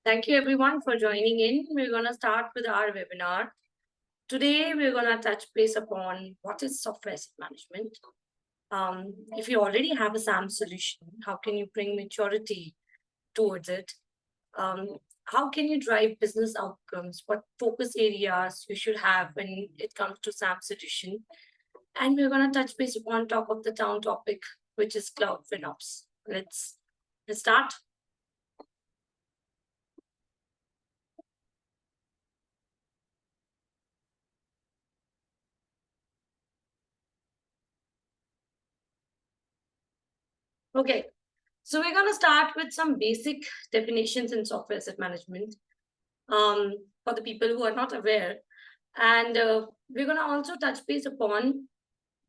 Thank you everyone for joining in. We're going to start with our webinar. Today, we're going to touch base upon what is software asset management. If you already have a SAM solution, how can you bring maturity towards it? How can you drive business outcomes? What focus areas you should have when it comes to SAM solution? And we're going to touch base upon top of the town topic, which is cloud FinOps. Let's start. Okay, so we're going to start with some basic definitions in software asset management for the people who are not aware. And we're going to also touch base upon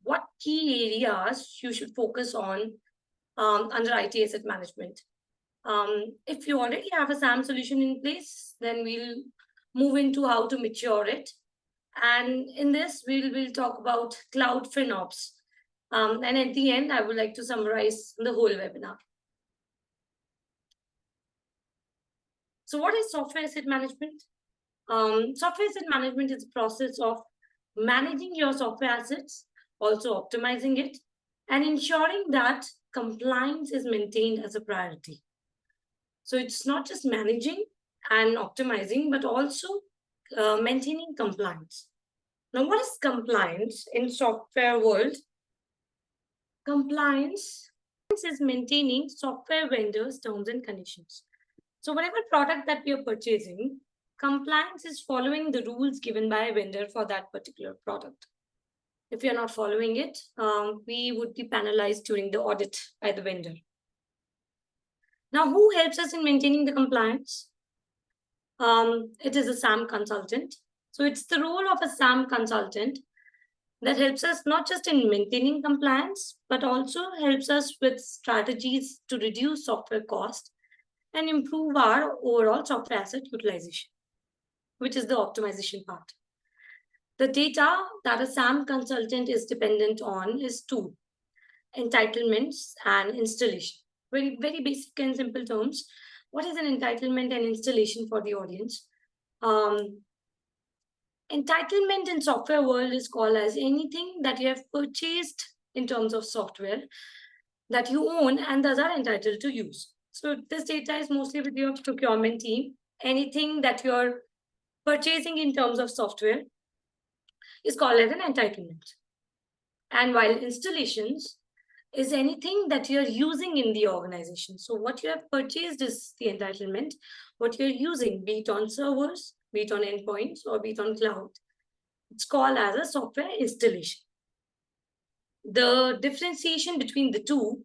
what key areas you should focus on under IT asset management. If you already have a SAM solution in place, then we'll move into how to mature it. And in this, we'll talk about cloud FinOps. And at the end, I would like to summarize the whole webinar. So what is software asset management? Software asset management is a process of managing your software assets, also optimizing it, and ensuring that compliance is maintained as a priority. So it's not just managing and optimizing, but also maintaining compliance. Now, what is compliance in software world? Compliance is maintaining software vendors' terms and conditions. So whatever product that we are purchasing, compliance is following the rules given by a vendor for that particular product. If you're not following it, we would be penalized during the audit by the vendor. Now, who helps us in maintaining the compliance? It is a SAM consultant. So it's the role of a SAM consultant that helps us not just in maintaining compliance, but also helps us with strategies to reduce software cost and improve our overall software asset utilization, which is the optimization part. The data that a SAM consultant is dependent on is two: entitlements and installation. Very, very basic and simple terms. What is an entitlement and installation for the audience? Entitlement in software world is called as anything that you have purchased in terms of software that you own and thus are entitled to use. So this data is mostly with your procurement team. Anything that you're purchasing in terms of software is called as an entitlement. And while installations is anything that you're using in the organization. So what you have purchased is the entitlement. What you're using, be it on servers, be it on endpoints, or be it on cloud, it's called as a software installation. The differentiation between the two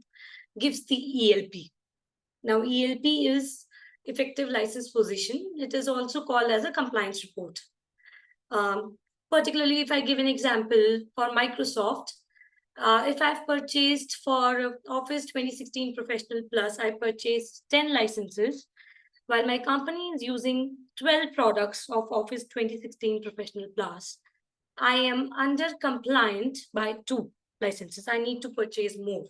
gives the ELP. Now, ELP is effective license position. It is also called as a compliance report. Particularly, if I give an example for Microsoft, if I've purchased for Office 2016 Professional Plus, I purchased 10 licenses, while my company is using 12 products of Office 2016 Professional Plus. I am under compliant by 2 licenses. I need to purchase more.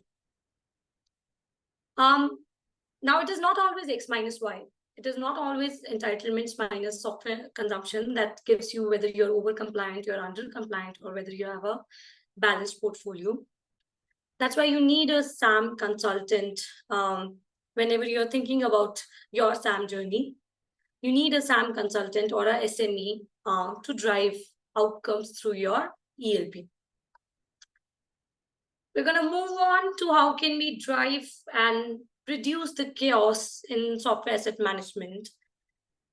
Now, it is not always X minus Y. It is not always entitlements minus software consumption that gives you whether you're over compliant, you're under compliant, or whether you have a balanced portfolio. That's why you need a SAM consultant whenever you're thinking about your SAM journey. You need a SAM consultant or a SME to drive outcomes through your ELP. We're going to move on to how can we drive and reduce the chaos in software asset management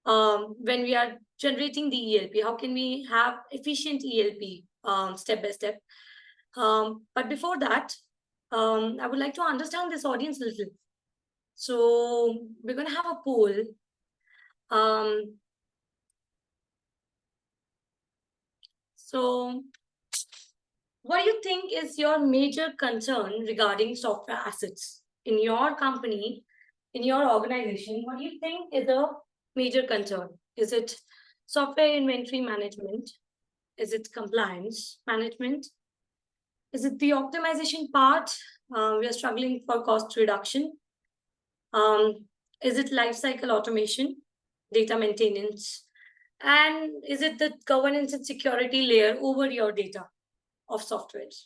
when we are generating the ELP. How can we have efficient ELP step by step? But before that, I would like to understand this audience a little. So we're going to have a poll. So what do you think is your major concern regarding software assets in your company, in your organization? What do you think is a major concern? Is it software inventory management? Is it compliance management? Is it the optimization part? We are struggling for cost reduction. Is it lifecycle automation, data maintenance? And is it the governance and security layer over your data of softwares?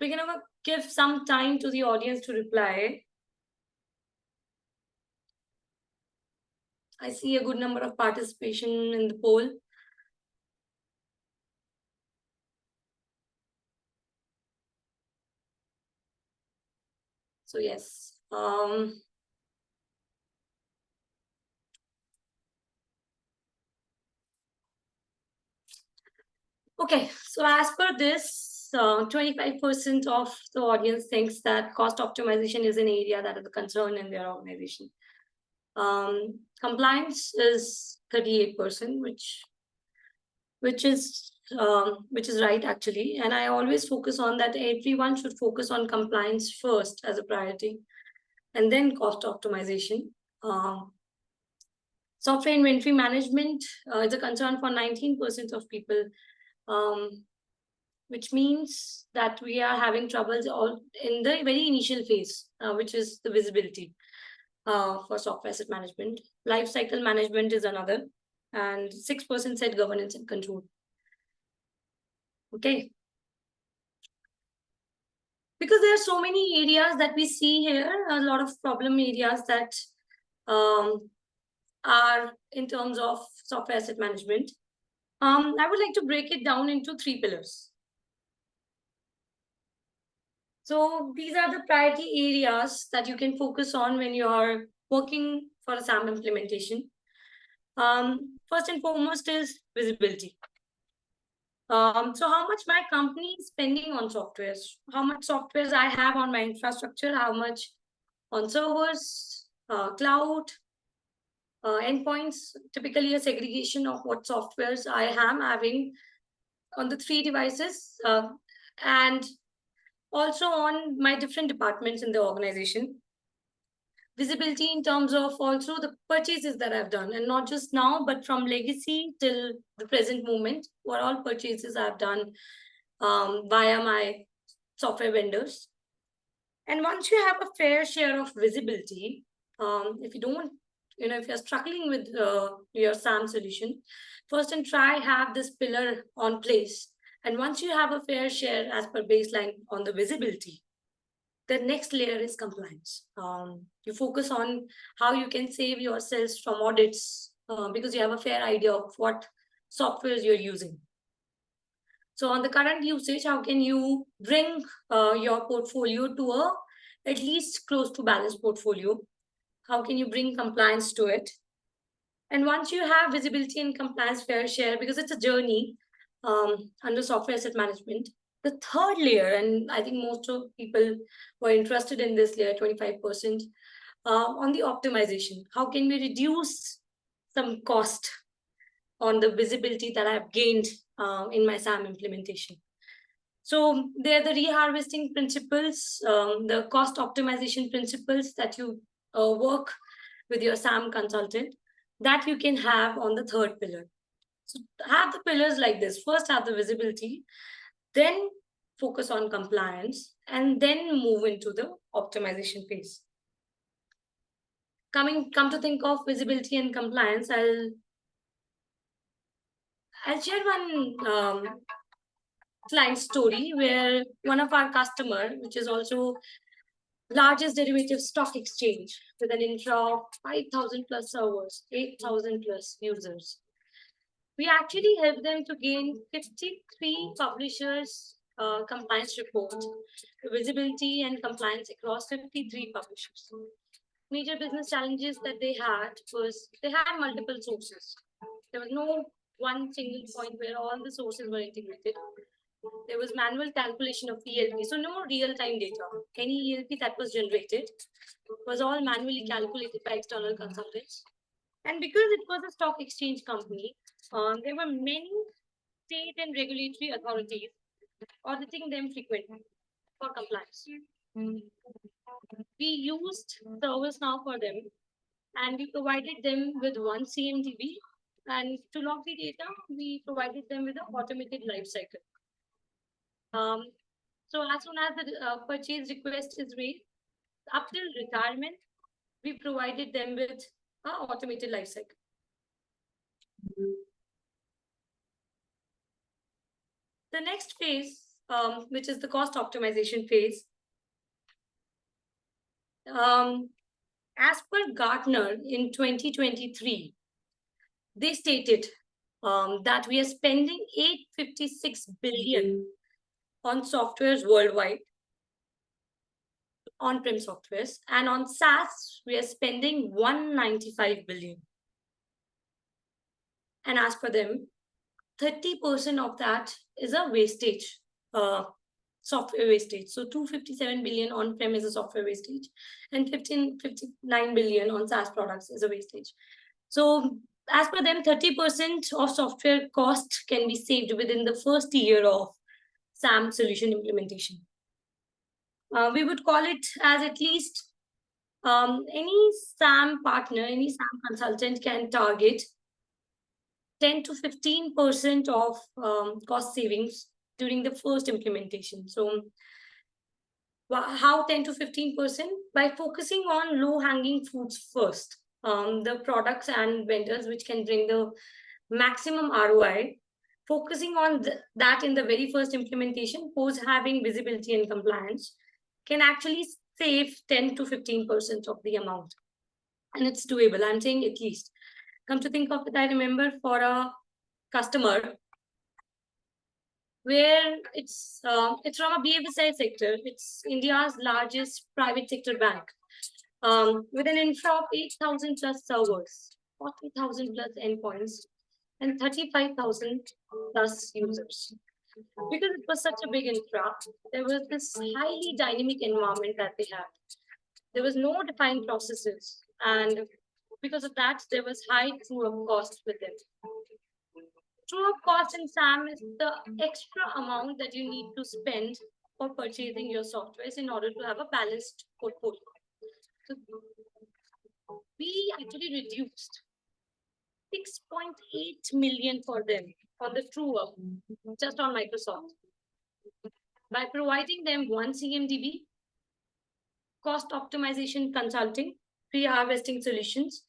We're going to give some time to the audience to reply. I see a good number of participation in the poll. So yes. Okay, so as per this, 25% of the audience thinks that cost optimization is an area that is a concern in their organization. Compliance is 38%, which is right actually. And I always focus on that everyone should focus on compliance first as a priority, and then cost optimization. Software inventory management is a concern for 19% of people, which means that we are having troubles all in the very initial phase, which is the visibility for software asset management. Lifecycle management is another, and 6% said governance and control. Okay. Because there are so many areas that we see here, a lot of problem areas that are in terms of software asset management. I would like to break it down into 3 pillars. So these are the priority areas that you can focus on when you are working for a SAM implementation. First and foremost is visibility. So how much my company is spending on softwares, how much softwares I have on my infrastructure, how much on servers, cloud, endpoints, typically a segregation of what softwares I am having on the 3 devices, and also on my different departments in the organization. Visibility in terms of also the purchases that I've done, and not just now, but from legacy till the present moment, what all purchases I've done via my software vendors. And once you have a fair share of visibility, if you don't, if you're struggling with your SAM solution, first and try have this pillar on place. And once you have a fair share as per baseline on the visibility, the next layer is compliance. You focus on how you can save yourselves from audits because you have a fair idea of what softwares you're using. So on the current usage, how can you bring your portfolio to a at least close to balanced portfolio? How can you bring compliance to it? And once you have visibility and compliance fair share, because it's a journey under software asset management, the third layer, and I think most of people were interested in this layer, 25%, on the optimization. How can we reduce some cost on the visibility that I've gained in my SAM implementation? So they're the reharvesting principles, the cost optimization principles that you work with your SAM consultant that you can have on the third pillar. So have the pillars like this. First have the visibility, then focus on compliance, and then move into the optimization phase. Come to think of visibility and compliance, I'll share one client story where one of our customer, which is also largest derivative stock exchange with an infra of 5,000 plus servers, 8,000 plus users. We actually helped them to gain 53 publishers compliance report, visibility and compliance across 53 publishers. Major business challenges that they had was they had multiple sources. There was no one single point where all the sources were integrated. There was manual calculation of ELP, so no real-time data. Any ELP that was generated was all manually calculated by external consultants. And because it was a stock exchange company, there were many state and regulatory authorities auditing them frequently for compliance. We used ServiceNow for them, and we provided them with one CMDB And to log the data, we provided them with an automated life cycle. So as soon as the purchase request is raised, up till retirement, we provided them with an automated life cycle. The next phase, which is the cost optimization phase, as per Gartner in 2023, they stated that we are spending 856 billion on softwares worldwide, on-prem softwares, and on SaaS, we are spending 195 billion. And as per them, 30% of that is a wastage, software wastage. So 257 billion on-prem is a software wastage, and 59 billion on SaaS products is a wastage. So as per them, 30% of software cost can be saved within the first year of SAM solution implementation. We would call it as at least any SAM partner, any SAM consultant can target 10 to 15% of cost savings during the first implementation. So how 10 to 15%? By focusing on low-hanging fruits first, the products and vendors which can bring the maximum ROI, focusing on that in the very first implementation, post having visibility and compliance, can actually save 10 to 15% of the amount. And it's doable. I'm saying at least. Come to think of it, I remember for a customer where it's from a BFSI sector. It's India's largest private sector bank, with an infra of 8,000 plus servers, 40,000 plus endpoints, and 35,000 plus users. Because it was such a big infra, there was this highly dynamic environment that they had. There was no defined processes, and because of that, there was high true-up cost with it. True-up cost in SAM is the extra amount that you need to spend for purchasing your softwares in order to have a balanced portfolio. So we actually reduced 6.8 million for them on the true-up just on Microsoft by providing them one CMDB, cost optimization consulting, pre-harvesting solutions,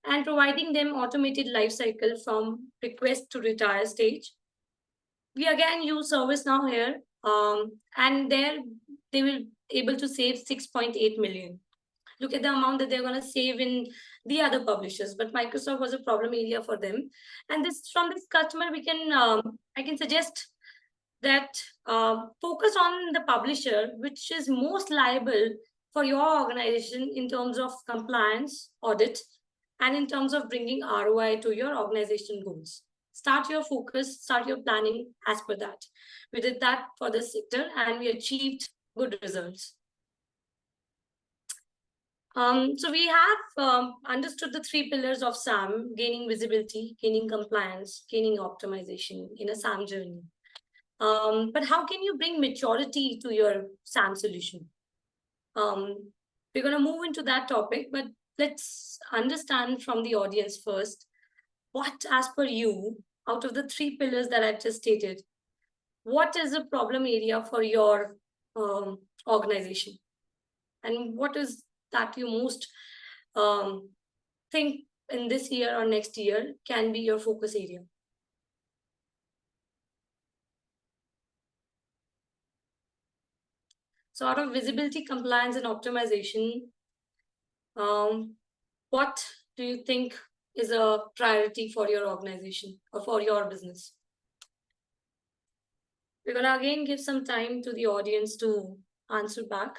and providing them automated lifecycle from request to retire stage. We again use ServiceNow here, and there they will able to save 6.8 million. Look at the amount that they're going to save in the other publishers, but Microsoft was a problem area for them. And this from this customer, we can I can suggest that focus on the publisher which is most liable for your organization in terms of compliance, audit, and in terms of bringing ROI to your organization goals. Start your focus, start your planning as per that. We did that for the sector and we achieved good results. So we have understood the three pillars of SAM: gaining visibility, gaining compliance, gaining optimization in a SAM journey. But how can you bring maturity to your SAM solution? We're going to move into that topic, but let's understand from the audience first, what, as per you, out of the three pillars that I've just stated, what is a problem area for your organization? And what is that you most think in this year or next year can be your focus area? So out of visibility, compliance, and optimization, what do you think is a priority for your organization or for your business? We're going to again give some time to the audience to answer back.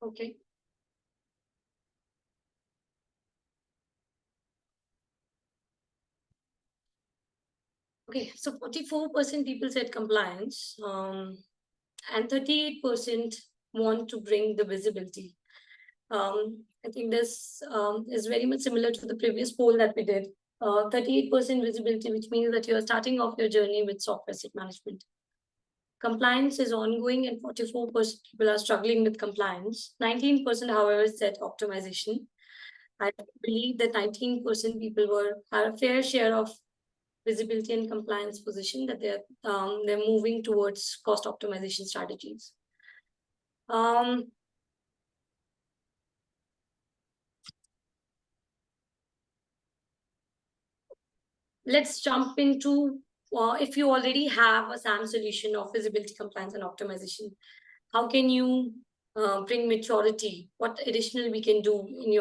Okay. Okay, so 44% people said compliance. and 38% want to bring the visibility. I think this is very much similar to the previous poll that we did. 38% visibility, which means that you are starting off your journey with software asset management. Compliance is ongoing, and 44% people are struggling with compliance. 19%, however, said optimization. I believe that 19% people had a fair share of visibility and compliance position, that they're moving towards cost optimization strategies. Let's jump into if you already have a SAM solution of visibility, compliance, and optimization, how can you bring maturity? What additional we can do in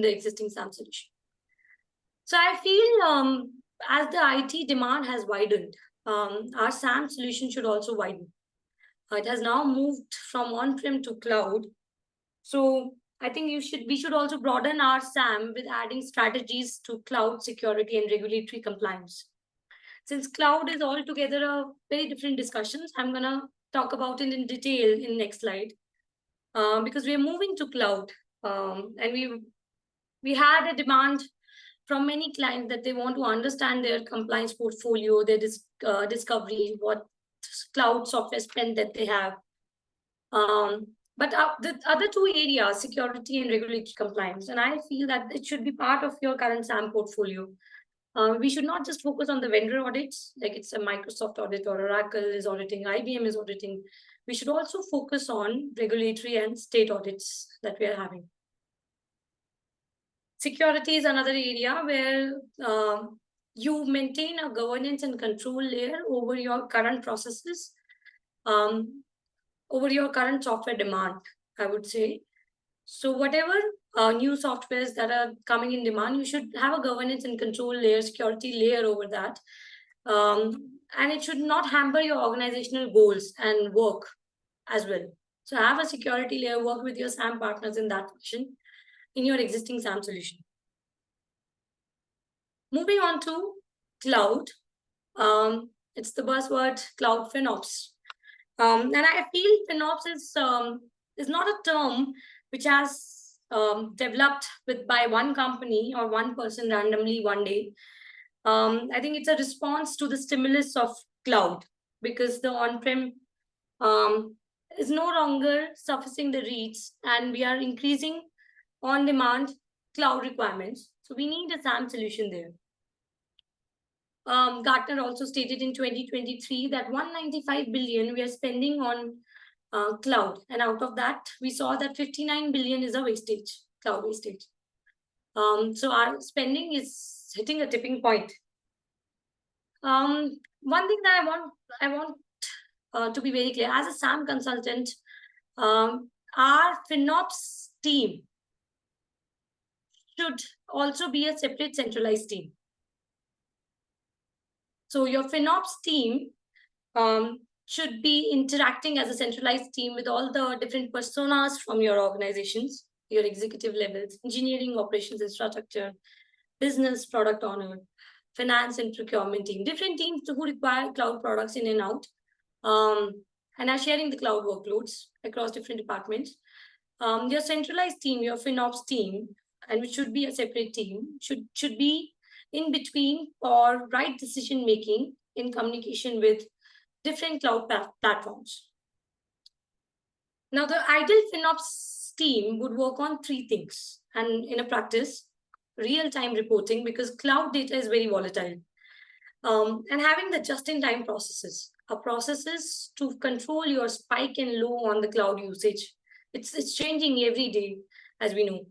the existing SAM solution? So I feel as the IT demand has widened, our SAM solution should also widen. It has now moved from on-prem to cloud. So I think we should also broaden our SAM with adding strategies to cloud security and regulatory compliance. Since cloud is altogether a very different discussion, I'm going to talk about it in detail in next slide. Because we are moving to cloud, and we had a demand from many clients that they want to understand their compliance portfolio, their discovery, what cloud software spend that they have. But the other two areas, security and regulatory compliance, and I feel that it should be part of your current SAM portfolio. We should not just focus on the vendor audits, like it's a Microsoft audit or Oracle is auditing, IBM is auditing. We should also focus on regulatory and state audits that we are having. Security is another area where you maintain a governance and control layer over your current processes, over your current software demand, I would say. So whatever new softwares that are coming in demand, you should have a governance and control layer, security layer over that. And it should not hamper your organizational goals and work as well. So have a security layer, work with your SAM partners in that fashion in your existing SAM solution. Moving on to cloud, it's the buzzword cloud FinOps. And I feel FinOps is not a term which has developed by one company or one person randomly one day. I think it's a response to the stimulus of cloud, because the on-prem is no longer sufficing the reads, and we are increasing on-demand cloud requirements. So we need a SAM solution there. Gartner also stated in 2023 that 195 billion we are spending on cloud, and out of that we saw that 59 billion is a wastage, cloud wastage. So our spending is hitting a tipping point. One thing that I want to be very clear, as a SAM consultant, our FinOps team should also be a separate centralized team. So your FinOps team should be interacting as a centralized team with all the different personas from your organizations, your executive levels, engineering, operations, infrastructure, business, product owner, finance and procurement team, different teams who require cloud products in and out, and are sharing the cloud workloads across different departments. Your centralized team, your FinOps team, and which should be a separate team, should be in between or right decision making in communication with different cloud platforms. Now, the ideal FinOps team would work on three things, and in a practice, real-time reporting, because cloud data is very volatile, and having the just-in-time processes to control your spike and low on the cloud usage. It's changing every day, as we know,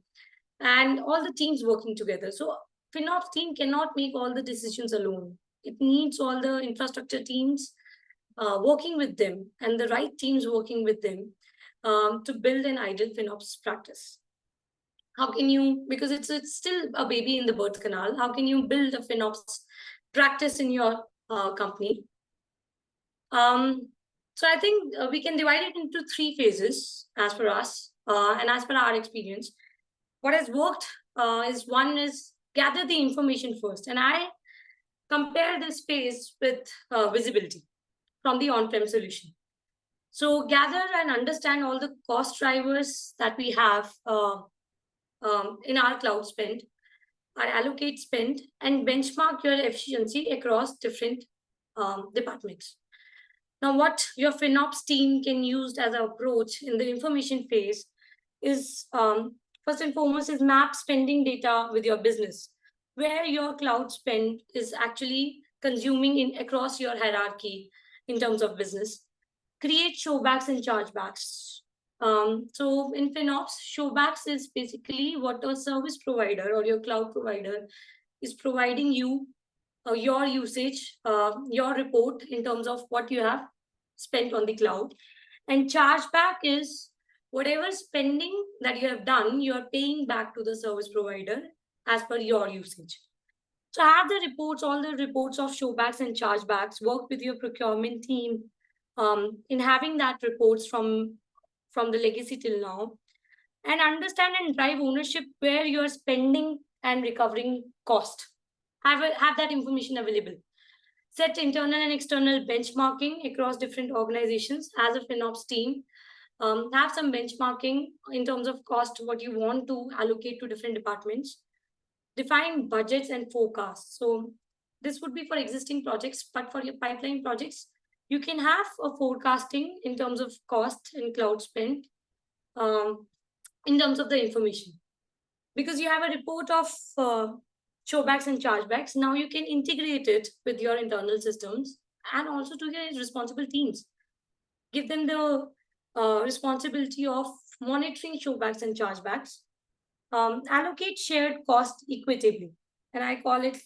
and all the teams working together. So FinOps team cannot make all the decisions alone. It needs all the infrastructure teams working with them, and the right teams working with them to build an ideal FinOps practice. How can you, because it's still a baby in the birth canal, how can you build a FinOps practice in your company? So I think we can divide it into three phases as per us and as per our experience. What has worked is one is gather the information first. And I compare this phase with visibility from the on-prem solution. So gather and understand all the cost drivers that we have in our cloud spend, our allocate spend, and benchmark your efficiency across different departments. Now, what your FinOps team can use as an approach in the information phase is first and foremost is map spending data with your business, where your cloud spend is actually consuming in across your hierarchy in terms of business. Create showbacks and chargebacks. So in FinOps, showbacks is basically what a service provider or your cloud provider is providing you your usage, your report in terms of what you have spent on the cloud. And chargeback is whatever spending that you have done, you are paying back to the service provider as per your usage. So have the reports, all the reports of showbacks and chargebacks, work with your procurement team in having that reports from the legacy till now, and understand and drive ownership where you're spending and recovering cost. Have that information available. Set internal and external benchmarking across different organizations as a FinOps team. Have some benchmarking in terms of cost, what you want to allocate to different departments. Define budgets and forecasts. So this would be for existing projects, but for your pipeline projects, you can have a forecasting in terms of cost and cloud spend in terms of the information. Because you have a report of showbacks and chargebacks, now you can integrate it with your internal systems and also to your responsible teams. Give them the responsibility of monitoring showbacks and chargebacks. Allocate shared cost equitably. And I call it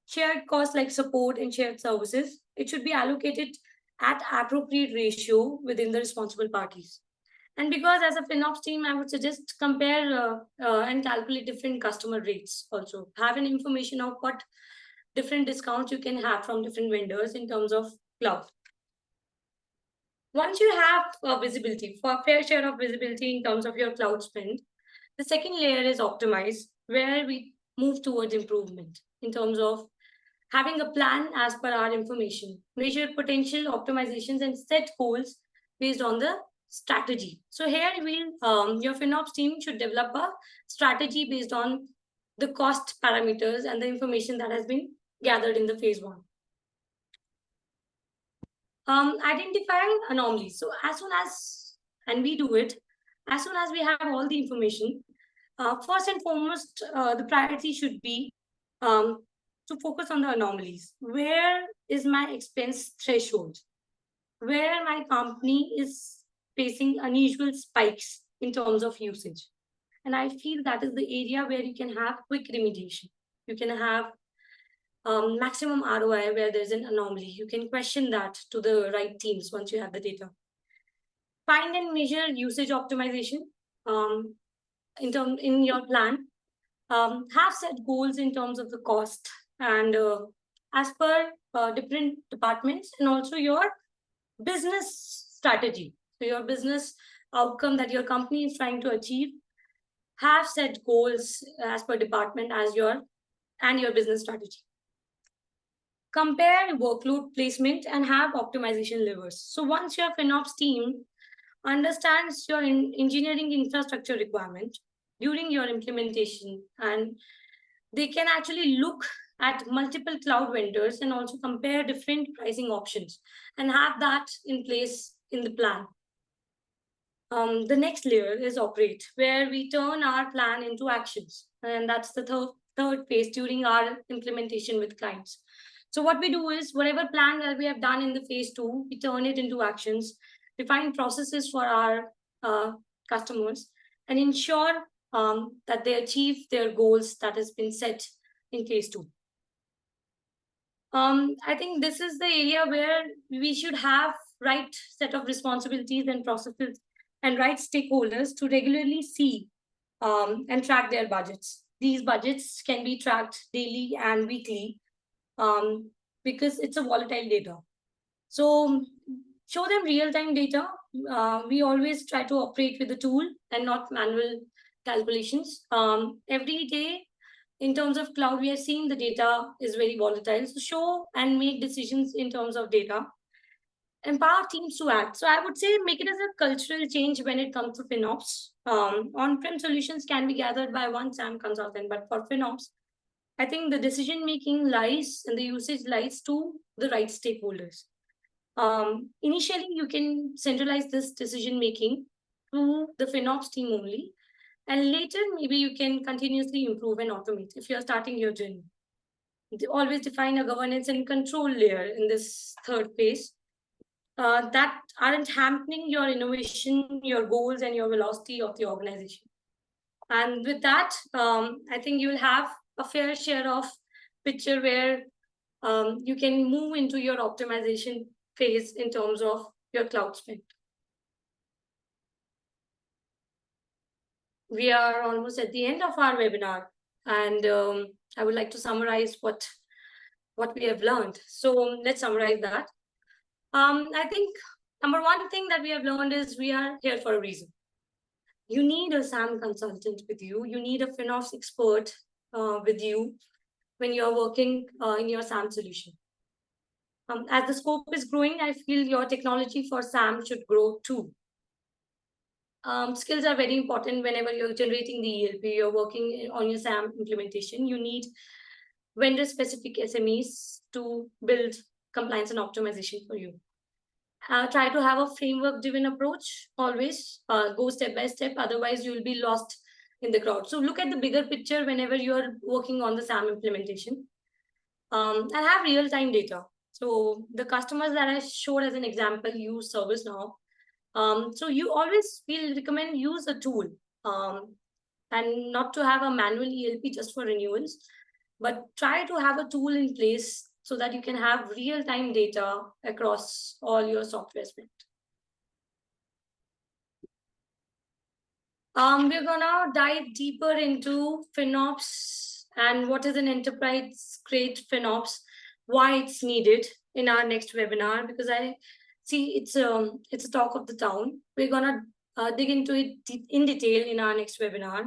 shared cost like support and shared services. It should be allocated at appropriate ratio within the responsible parties. And because as a FinOps team, I would suggest compare and calculate different customer rates also. Have an information of what different discounts you can have from different vendors in terms of cloud. Once you have visibility, for a fair share of visibility in terms of your cloud spend, the second layer is optimize, where we move towards improvement in terms of having a plan as per our information, measure potential optimizations, and set goals based on the strategy. So here your FinOps team should develop a strategy based on the cost parameters and the information that has been gathered in the phase one. Identifying anomalies. So as soon as, and we do it, as soon as we have all the information, first and foremost, the priority should be to focus on the anomalies. Where is my expense threshold? Where my company is facing unusual spikes in terms of usage. And I feel that is the area where you can have quick remediation. You can have maximum ROI where there's an anomaly. You can question that to the right teams once you have the data. Find and measure usage optimization in your plan. Have set goals in terms of the cost and as per different departments, and also your business strategy. So your business outcome that your company is trying to achieve, have set goals as per department as your business strategy. Compare workload placement and have optimization levers. So once your FinOps team understands your engineering infrastructure requirement during your implementation, and they can actually look at multiple cloud vendors and also compare different pricing options and have that in place in the plan. The next layer is operate, where we turn our plan into actions. And that's the third phase during our implementation with clients. So what we do is whatever plan that we have done in the phase two, we turn it into actions, define processes for our customers, and ensure that they achieve their goals that has been set in phase two. I think this is the area where we should have right set of responsibilities and processes and right stakeholders to regularly see and track their budgets. These budgets can be tracked daily and weekly because it's a volatile data. So show them real-time data. We always try to operate with the tool and not manual calculations. Every day, in terms of cloud, we are seeing the data is very volatile. So show and make decisions in terms of data. empower teams to act. So I would say make it as a cultural change when it comes to FinOps. On-prem solutions can be gathered by one SAM consultant, but for FinOps, I think the decision making lies and the usage lies to the right stakeholders. Initially, you can centralize this decision making to the FinOps team only, and later maybe you can continuously improve and automate if you're starting your journey. Always define a governance and control layer in this third phase that aren't hampering your innovation, your goals, and your velocity of the organization. And with that, I think you'll have a fair share of picture where you can move into your optimization phase in terms of your cloud spend. We are almost at the end of our webinar, and I would like to summarize what we have learned. So let's summarize that. I think number one thing that we have learned is we are here for a reason. You need a SAM consultant with you. You need a FinOps expert with you when you're working in your SAM solution. As the scope is growing, I feel your technology for SAM should grow too. Skills are very important whenever you're generating the ELP, you're working on your SAM implementation. You need vendor-specific SMEs to build compliance and optimization for you. Try to have a framework-driven approach, always go step by step, otherwise you'll be lost in the crowd. So look at the bigger picture whenever you're working on the SAM implementation, and have real-time data. So the customers that I showed as an example use ServiceNow. So you always will recommend use a tool and not to have a manual ELP just for renewals, but try to have a tool in place so that you can have real-time data across all your software spend. We're gonna dive deeper into FinOps and what is an enterprise-grade FinOps, why it's needed in our next webinar, because I see it's a talk of the town. We're gonna dig into it in detail in our next webinar.